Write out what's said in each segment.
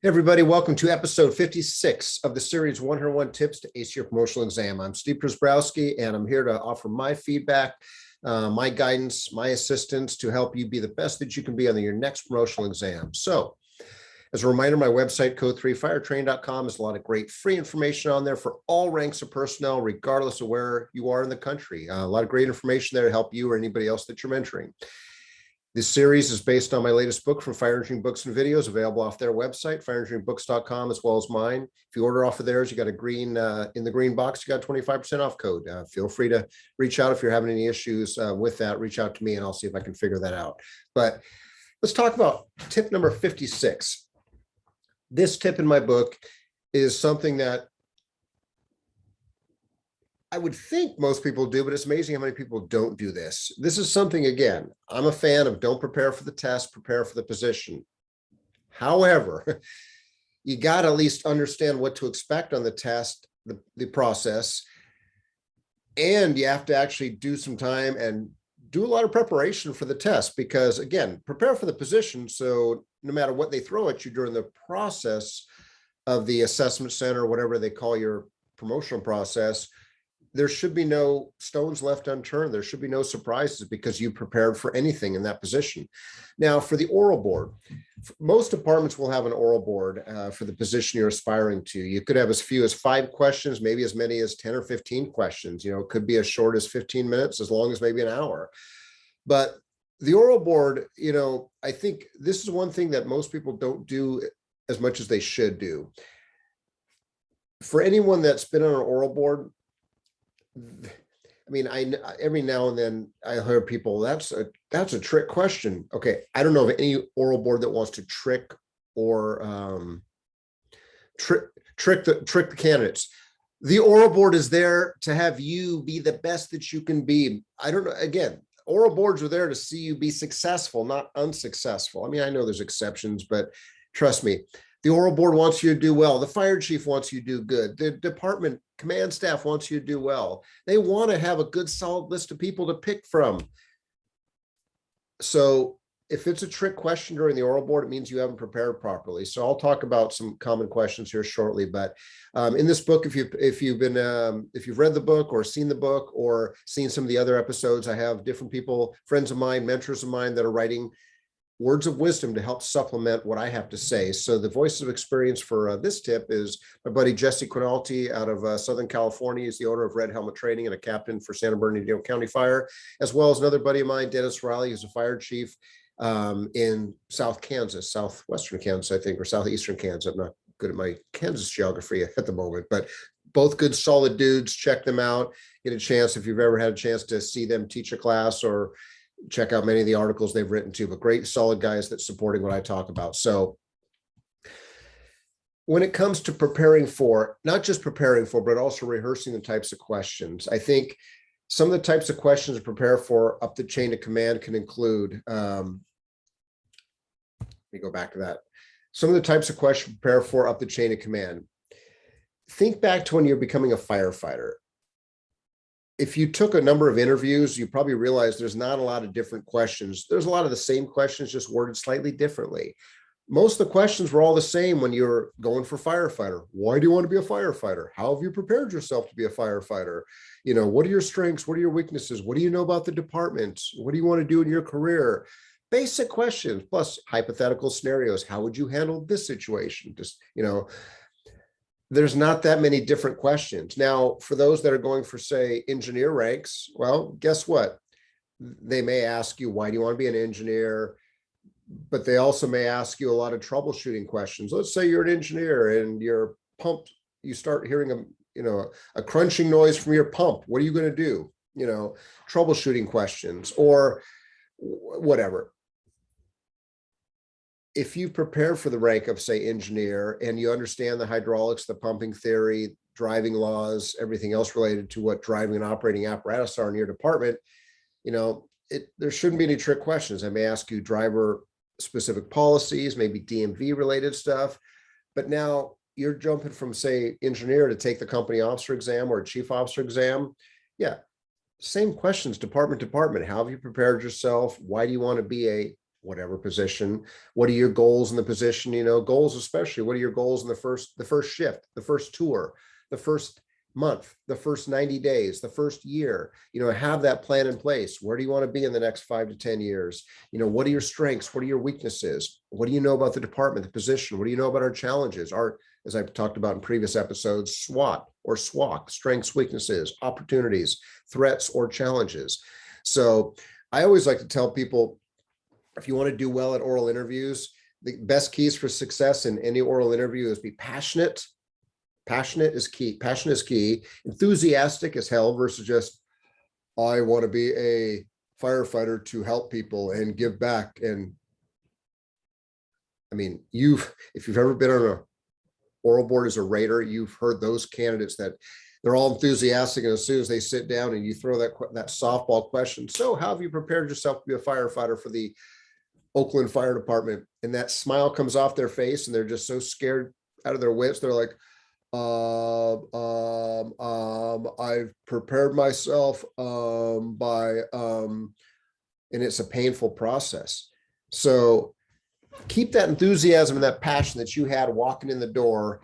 Hey everybody, welcome to episode 56 of the series 101 Tips to Ace Your Promotional Exam. I'm Steve Przebrowski, and I'm here to offer my feedback, my guidance, my assistance to help you be the best that you can be on your next promotional exam. So, as a reminder, my website, code3firetrain.com, is a lot of great free information on there for all ranks of personnel, regardless of where you are in the country. A lot of great information there to help you or anybody else that you're mentoring. This series is based on my latest book from Fire Engineering Books and Videos, available off their website, fireengineeringbooks.com, as well as mine. If you order off of theirs, you got a green, in the green box, you got a 25% off code. Feel free to reach out if you're having any issues with that. Reach out to me and I'll see if I can figure that out. But let's talk about tip number 56. This tip in my book is something that I would think most people do, but it's amazing how many people don't do this. This is something, again, I'm a fan of don't prepare for the test, prepare for the position. However, you got to at least understand what to expect on the test, the process, and you have to actually do some time and do a lot of preparation for the test because, again, prepare for the position. So no matter what they throw at you during the process of the assessment center, whatever they call your promotional process, there should be no stones left unturned. There should be no surprises because you prepared for anything in that position. Now, for the oral board, most departments will have an oral board for the position you're aspiring to. You could have as few as 5 questions, maybe as many as 10 or 15 questions. You know, it could be as short as 15 minutes, as long as maybe an hour. But the oral board, you know, I think this is one thing that most people don't do as much as they should do. For anyone that's been on an oral board, I mean, every now and then I hear people, that's a trick question. Okay, I don't know of any oral board that wants to trick or trick the candidates. The oral board is there to have you be the best that you can be. I don't know. Again, oral boards are there to see you be successful, not unsuccessful. I mean, I know there's exceptions, but trust me, the oral board wants you to do well. The fire chief wants you to do good. The department command staff wants you to do well. They want to have a good, solid list of people to pick from. So if it's a trick question during the oral board, it means you haven't prepared properly. So I'll talk about some common questions here shortly. But in this book, if you've read the book or seen the book or seen some of the other episodes, I have different people, friends of mine, mentors of mine that are writing words of wisdom to help supplement what I have to say. So the voice of experience for this tip is my buddy Jesse Quinalty out of Southern California. He's the owner of Red Helmet Training and a captain for San Bernardino County Fire, as well as another buddy of mine, Dennis Riley, who's a fire chief in southwestern Kansas, I think, or southeastern Kansas. I'm not good at my Kansas geography at the moment, but both good, solid dudes. Check them out. Get a chance, if you've ever had a chance to see them teach a class or check out many of the articles they've written too, but great, solid guys that's supporting what I talk about. So when it comes to preparing for, not just preparing for, but also rehearsing the types of questions, I think some of the types of questions to prepare for up the chain of command can include, let me go back to that. Some of the types of questions to prepare for up the chain of command. Think back to when you're becoming a firefighter. If you took a number of interviews, you probably realize there's not a lot of different questions. There's a lot of the same questions, just worded slightly differently. Most of the questions were all the same when you're going for firefighter. Why do you want to be a firefighter? How have you prepared yourself to be a firefighter? You know, what are your strengths? What are your weaknesses? What do you know about the department? What do you want to do in your career? Basic questions, plus hypothetical scenarios. How would you handle this situation? Just, you know, there's not that many different questions. Now, for those that are going for, say, engineer ranks, well, guess what? They may ask you, why do you want to be an engineer? But they also may ask you a lot of troubleshooting questions. Let's say you're an engineer and your pump, you start hearing a crunching noise from your pump. What are you going to do? You know, troubleshooting questions or whatever. If you prepare for the rank of, say, engineer, and you understand the hydraulics, the pumping theory, driving laws, everything else related to what driving and operating apparatus are in your department, you know, there shouldn't be any trick questions. I may ask you driver specific policies, maybe DMV related stuff, but now you're jumping from, say, engineer to take the company officer exam or a chief officer exam. Yeah, same questions, department to department. How have you prepared yourself? Why do you want to be a whatever position. What are your goals in the position? Goals, especially, what are your goals in the first shift, the first tour, the first month, the first 90 days, the first year? Have that plan in place. Where do you want to be in the next 5 to 10 years? What are your strengths? What are your weaknesses? What do you know about the department, the position? What do you know about our challenges? As I've talked about in previous episodes, SWOT or SWOC, strengths, weaknesses, opportunities, threats, or challenges. So I always like to tell people, if you want to do well at oral interviews, the best keys for success in any oral interview is be passionate. Passionate is key. Passion is key. Enthusiastic as hell versus just, I want to be a firefighter to help people and give back. And I mean, if you've ever been on a oral board as a rater, you've heard those candidates that they're all enthusiastic, and as soon as they sit down and you throw that softball question, so how have you prepared yourself to be a firefighter for the Oakland Fire Department? And that smile comes off their face, and they're just so scared out of their wits. They're like, I've prepared myself and it's a painful process. So keep that enthusiasm and that passion that you had walking in the door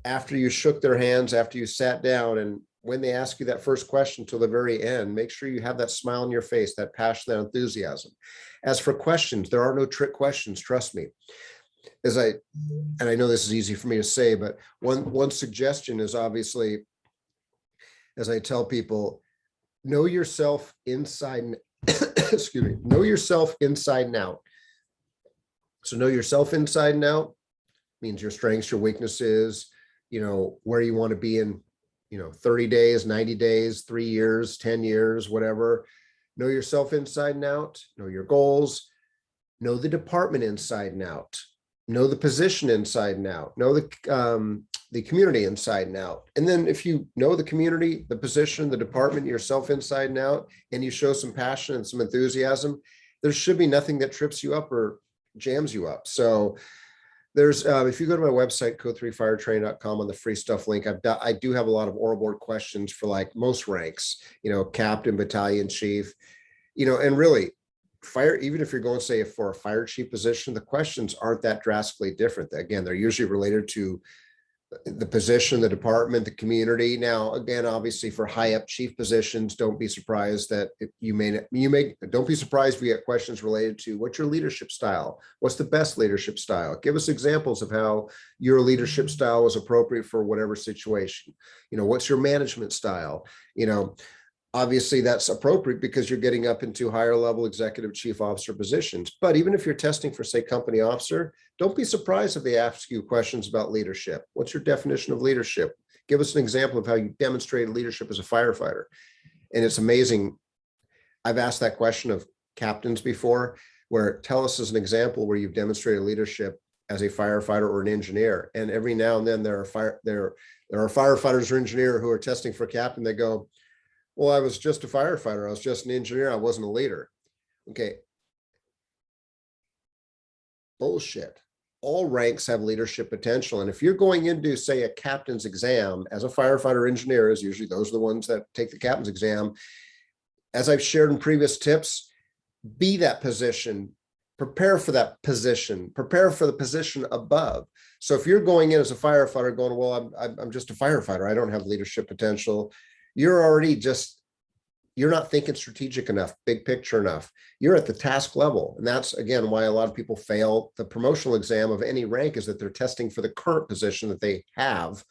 after you shook their hands, after you sat down, and when they ask you that first question till the very end, make sure you have that smile on your face, that passion, that enthusiasm. As for questions, there are no trick questions, trust me. And I know this is easy for me to say, but one suggestion is, obviously, as I tell people, know yourself inside, excuse me, know yourself inside and out. So know yourself inside and out means your strengths, your weaknesses, where you want to be in, 30 days, 90 days, 3 years, 10 years, whatever. Know yourself inside and out, know your goals, know the department inside and out, know the position inside and out, know the community inside and out. And then if you know the community, the position, the department, yourself inside and out, and you show some passion and some enthusiasm, there should be nothing that trips you up or jams you up. So there's, if you go to my website, code3firetraining.com, on the free stuff link, I do have a lot of oral board questions for like most ranks, captain, battalion chief, and really even if you're going, say, for a fire chief position, the questions aren't that drastically different. Again, they're usually related to the position, the department, the community. Now, again, obviously for high up chief positions, don't be surprised that don't be surprised if you get questions related to what's your leadership style? What's the best leadership style? Give us examples of how your leadership style is appropriate for whatever situation. What's your management style? Obviously that's appropriate because you're getting up into higher level executive chief officer positions. But even if you're testing for, say, company officer, don't be surprised if they ask you questions about leadership. What's your definition of leadership? Give us an example of how you demonstrated leadership as a firefighter. And it's amazing. I've asked that question of captains before, where tell us as an example where you've demonstrated leadership as a firefighter or an engineer. And every now and then there are firefighters or engineer who are testing for captain. They go, well, I was just a firefighter. I was just an engineer. I wasn't a leader. Okay. Bullshit. All ranks have leadership potential. And if you're going into, say, a captain's exam as a firefighter engineer, is usually those are the ones that take the captain's exam. As I've shared in previous tips, be that position, prepare for that position, prepare for the position above. So if you're going in as a firefighter going, well, I'm just a firefighter, I don't have leadership potential, you're not thinking strategic enough, big picture enough. You're at the task level. And that's, again, why a lot of people fail the promotional exam of any rank, is that they're testing for the current position that they have,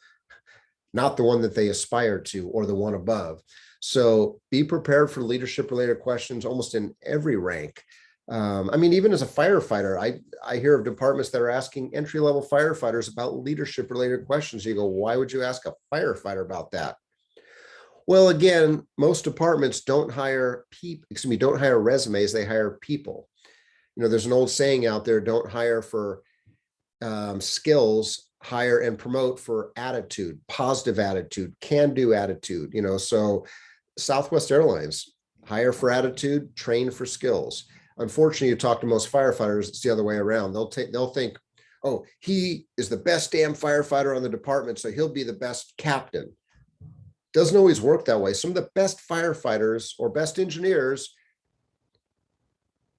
not the one that they aspire to or the one above. So be prepared for leadership related questions almost in every rank. Even as a firefighter, I hear of departments that are asking entry-level firefighters about leadership related questions. You go, why would you ask a firefighter about that? Well, again, most departments don't hire resumes, they hire people. There's an old saying out there, don't hire for skills, hire and promote for attitude, positive attitude, can-do attitude. So Southwest Airlines, hire for attitude, train for skills. Unfortunately, you talk to most firefighters, it's the other way around. They'll think, oh, he is the best damn firefighter on the department, so he'll be the best captain. Doesn't always work that way. Some of the best firefighters or best engineers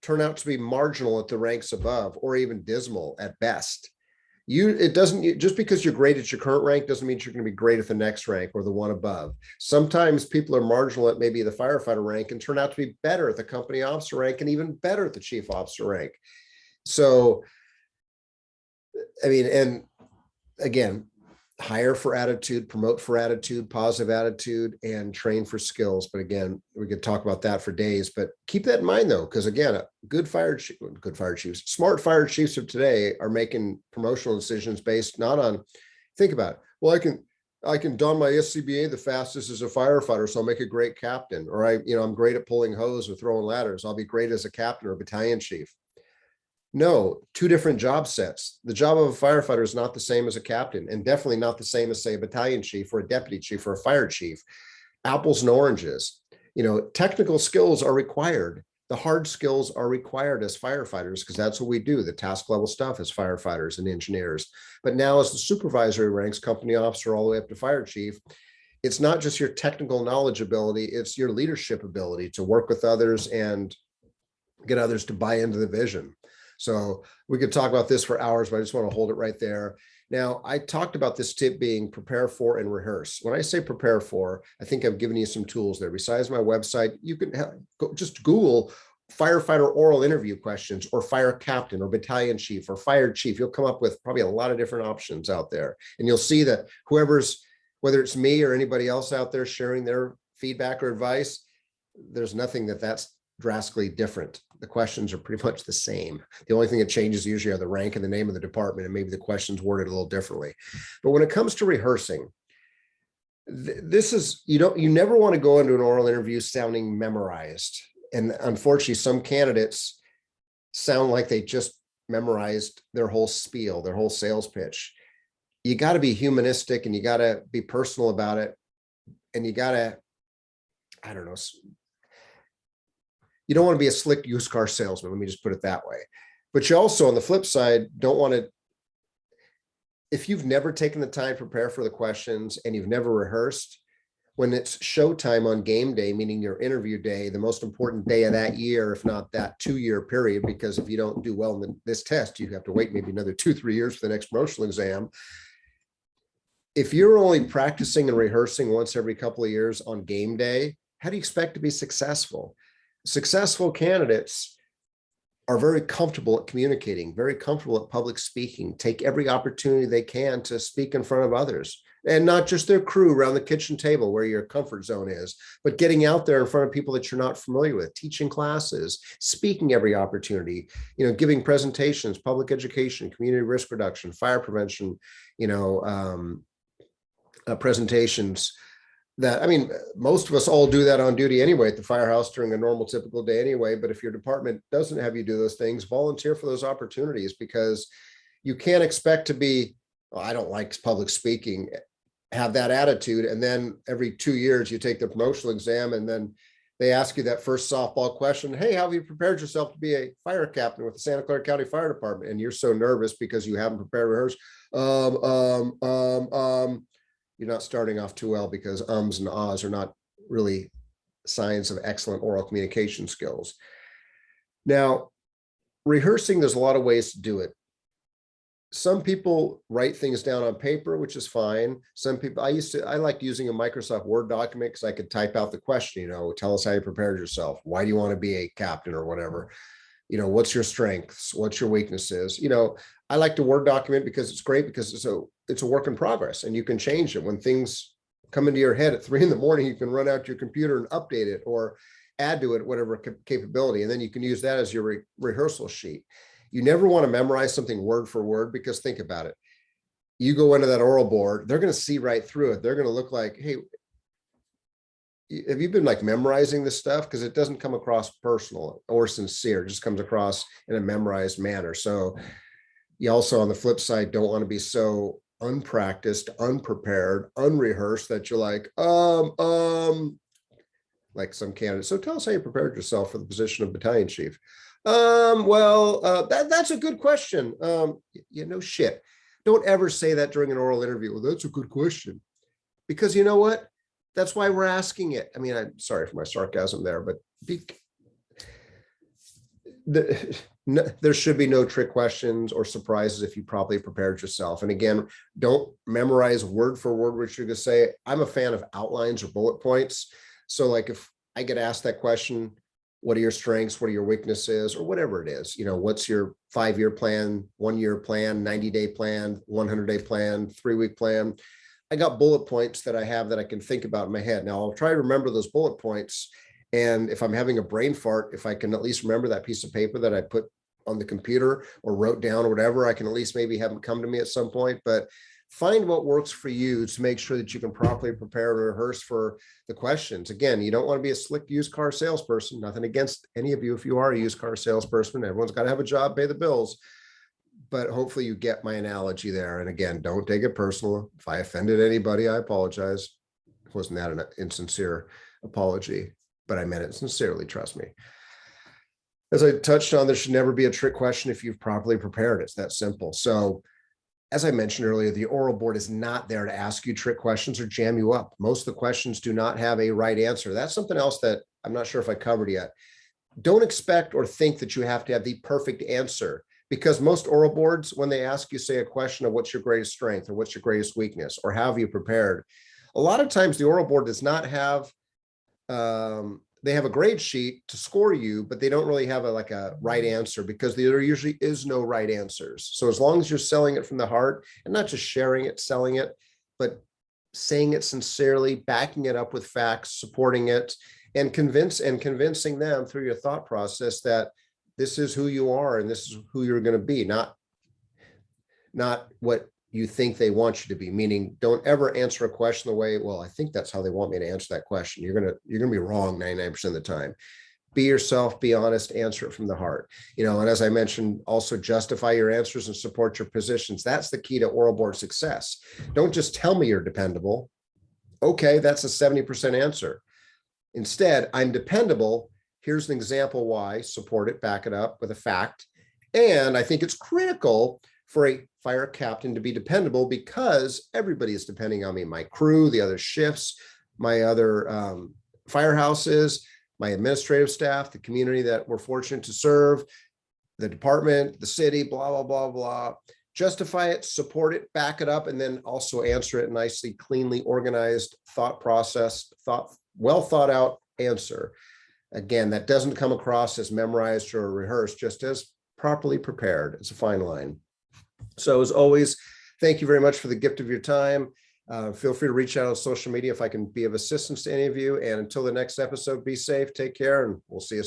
turn out to be marginal at the ranks above, or even dismal at best. It doesn't, just because you're great at your current rank doesn't mean you're going to be great at the next rank or the one above. Sometimes people are marginal at maybe the firefighter rank and turn out to be better at the company officer rank and even better at the chief officer rank. So, I mean, and again, hire for attitude, promote for attitude, positive attitude, and train for skills. But again, we could talk about that for days, but keep that in mind though, because again, good fire chiefs, smart fire chiefs of today are making promotional decisions based not on, think about it. Well, I can don my SCBA the fastest as a firefighter, so I'll make a great captain. Or I'm great at pulling hose or throwing ladders. I'll be great as a captain or a battalion chief. No, two different job sets. The job of a firefighter is not the same as a captain, and definitely not the same as, say, a battalion chief or a deputy chief or a fire chief. Apples and oranges. Technical skills are required. The hard skills are required as firefighters, because that's what we do, the task level stuff as firefighters and engineers. But now as the supervisory ranks, company officer all the way up to fire chief, it's not just your technical knowledge ability, it's your leadership ability to work with others and get others to buy into the vision. So we could talk about this for hours, but I just want to hold it right there. Now, I talked about this tip being prepare for and rehearse. When I say prepare for, I think I've given you some tools there. Besides my website, you can just Google firefighter oral interview questions, or fire captain, or battalion chief, or fire chief. You'll come up with probably a lot of different options out there. And you'll see that whether it's me or anybody else out there sharing their feedback or advice, there's nothing that's drastically different. The questions are pretty much the same. The only thing that changes usually are the rank and the name of the department, and maybe the questions worded a little differently. But when it comes to rehearsing, this is, you never want to go into an oral interview sounding memorized. And unfortunately, some candidates sound like they just memorized their whole spiel, their whole sales pitch. You got to be humanistic, and you got to be personal about it. And you got to, I don't know, you don't want to be a slick used car salesman. Let me just put it that way. But you also, on the flip side, don't want to, if you've never taken the time to prepare for the questions and you've never rehearsed, when it's showtime on game day, meaning your interview day, the most important day of that year, if not that 2-year period, because if you don't do well in this test, you have to wait maybe another 2-3 years for the next promotional exam. If you're only practicing and rehearsing once every couple of years on game day, how do you expect to be successful? Successful candidates are very comfortable at communicating, very comfortable at public speaking, take every opportunity they can to speak in front of others, and not just their crew around the kitchen table where your comfort zone is, but getting out there in front of people that you're not familiar with, teaching classes, speaking every opportunity, giving presentations, public education, community risk reduction, fire prevention, presentations. That, I mean, most of us all do that on duty anyway at the firehouse during a normal typical day anyway. But if your department doesn't have you do those things, volunteer for those opportunities, because you can't expect to be, I don't like public speaking, have that attitude, and then every 2 years you take the promotional exam and then they ask you that first softball question, hey, how have you prepared yourself to be a fire captain with the Santa Clara County Fire Department? And you're so nervous because you haven't prepared rehearsed. You're not starting off too well, because ums and ahs are not really signs of excellent oral communication skills. Now, rehearsing, there's a lot of ways to do it. Some people write things down on paper, which is fine. Some people, I liked using a Microsoft Word document because I could type out the question, tell us how you prepared yourself. Why do you want to be a captain or whatever? What's your strengths? What's your weaknesses? I like the Word document because it's great, because it's a work in progress and you can change it. When things come into your head at 3 a.m, you can run out your computer and update it or add to it whatever capability. And then you can use that as your rehearsal sheet. You never want to memorize something word for word, because think about it. You go into that oral board, they're going to see right through it. They're going to look like, hey, have you been like memorizing this stuff? Because it doesn't come across personal or sincere. It just comes across in a memorized manner. So you also, on the flip side, don't want to be so unpracticed, unprepared, unrehearsed that you're like some candidates. So tell us how you prepared yourself for the position of battalion chief. That's a good question. Shit. Don't ever say that during an oral interview. Well, that's a good question. Because you know what? That's why we're asking it. I mean, I'm sorry for my sarcasm there, but There should be no trick questions or surprises if you properly prepared yourself. And again, don't memorize word for word what you're going to say. I'm a fan of outlines or bullet points. So like if I get asked that question, what are your strengths? What are your weaknesses? Or whatever it is, what's your 5-year plan, 1-year plan, 90-day plan, 100-day plan, 3-week plan? I got bullet points that I have that I can think about in my head. Now I'll try to remember those bullet points. And if I'm having a brain fart, if I can at least remember that piece of paper that I put on the computer or wrote down or whatever, I can at least maybe have them come to me at some point. But find what works for you to make sure that you can properly prepare and rehearse for the questions. Again, you don't want to be a slick used car salesperson. Nothing against any of you if you are a used car salesperson. Everyone's got to have a job, pay the bills. But hopefully you get my analogy there. And again, don't take it personal. If I offended anybody, I apologize. Wasn't that an insincere apology? But I meant it sincerely, trust me. As I touched on, there should never be a trick question if you've properly prepared. It's that simple. So as I mentioned earlier, the oral board is not there to ask you trick questions or jam you up. Most of the questions do not have a right answer. That's something else that I'm not sure if I covered yet. Don't expect or think that you have to have the perfect answer, because most oral boards, when they ask you, say, a question of what's your greatest strength or what's your greatest weakness or how have you prepared, a lot of times the oral board does not have they have a grade sheet to score you, but they don't really have a right answer, because there usually is no right answers. So as long as you're selling it from the heart and not just sharing it, selling it, but saying it sincerely, backing it up with facts, supporting it, and convincing them through your thought process that this is who you are and this is who you're going to be, not what you think they want you to be. Meaning, don't ever answer a question the way, well, I think that's how they want me to answer that question. You're gonna be wrong 99% of the time. Be yourself, be honest, answer it from the heart. And as I mentioned, also justify your answers and support your positions. That's the key to oral board success. Don't just tell me you're dependable. Okay, that's a 70% answer. Instead, I'm dependable. Here's an example why. Support it, back it up with a fact. And I think it's critical for a fire captain to be dependable, because everybody is depending on me, my crew, the other shifts, my other firehouses, my administrative staff, the community that we're fortunate to serve, the department, the city, blah, blah, blah, blah. Justify it, support it, back it up, and then also answer it nicely, cleanly organized, thought process, well thought out answer. Again, that doesn't come across as memorized or rehearsed, just as properly prepared. It's a fine line. So as always, thank you very much for the gift of your time. Feel free to reach out on social media if I can be of assistance to any of you. And until the next episode, be safe, take care, and we'll see you soon.